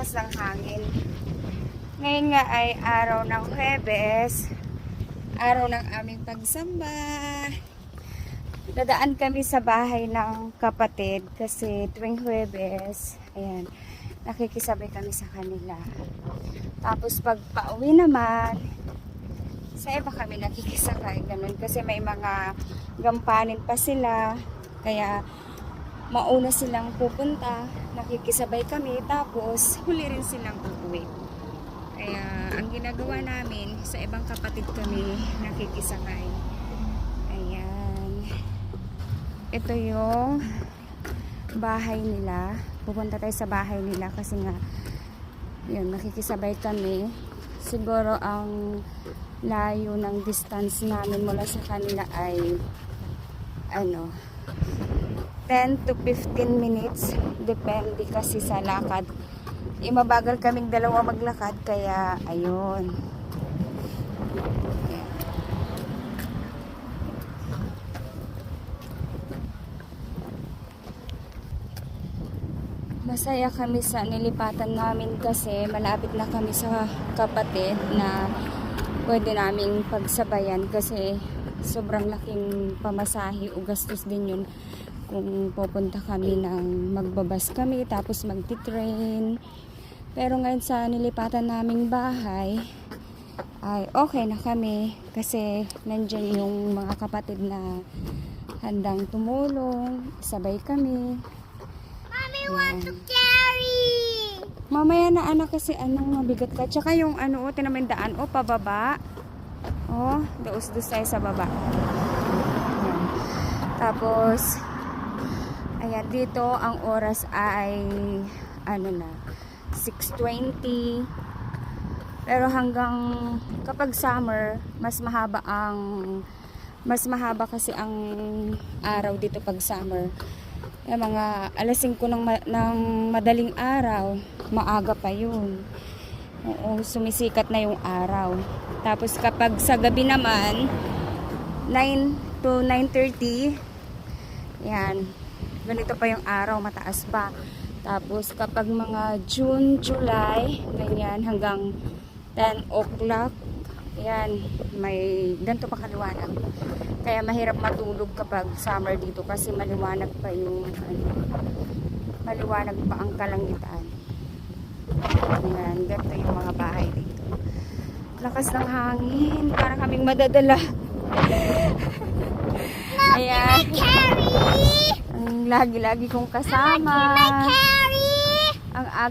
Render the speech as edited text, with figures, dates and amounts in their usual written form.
lakas ng hangin. Ngayon nga ay araw ng Huwebes, araw ng aming pagsamba. Dadaan kami sa bahay ng kapatid kasi tuwing Huwebes, ayan, nakikisabay kami sa kanila. Tapos pag pauwi naman, sa iba kami nakikisabay, ganun. Kasi may mga gampanin pa sila, kaya mauna silang pupunta, nakikisabay kami, tapos huli rin silang uuwi. Kaya ang ginagawa namin, sa ibang kapatid kami nakikisabay. Ayan. Ito yung bahay nila. Pupunta tayo sa bahay nila kasi nga, yun, nakikisabay kami. Siguro ang layo ng distance namin mula sa kanila ay 10 to 15 minutes, depende kasi sa lakad. Mabagal kaming dalawa maglakad, kaya ayun. Masaya kami sa nilipatan namin kasi malapit na kami sa kapatid na pwede naming pagsabayan kasi sobrang laking pamasahe o gastos din yun kung pupunta kami ng magbabas kami tapos magti-train. Pero ngayon sa nilipatan naming bahay ay okay na kami kasi nandyan yung mga kapatid na handang tumulong, sabay kami. Mommy want to carry. Mamaya na anak kasi mabigat ka. Tsaka yung tinamin daan pababa. Daus-dus tayo sa baba. Ayan. Tapos ayan, dito ang oras ay 6:20. Pero hanggang kapag summer, mas mahaba kasi ang araw dito pag summer. Mga alas 5 ng madaling araw, maaga pa yun. Oo, sumisikat na yung araw. Tapos kapag sa gabi naman, 9 to 9:30, yan, ganito pa yung araw, mataas pa. Tapos kapag mga June, July, ganyan, hanggang 10 o'clock, yan, may ganito pa kaliwanag. Kaya mahirap matulog kapag summer dito kasi maliwanag pa maliwanag pa ang kalangitan. Ayan, ganito yung mga bahay dito. Lakas ng hangin, parang kaming madadala. Ayan. Ang lagi-lagi kong kasama. Carry. Ang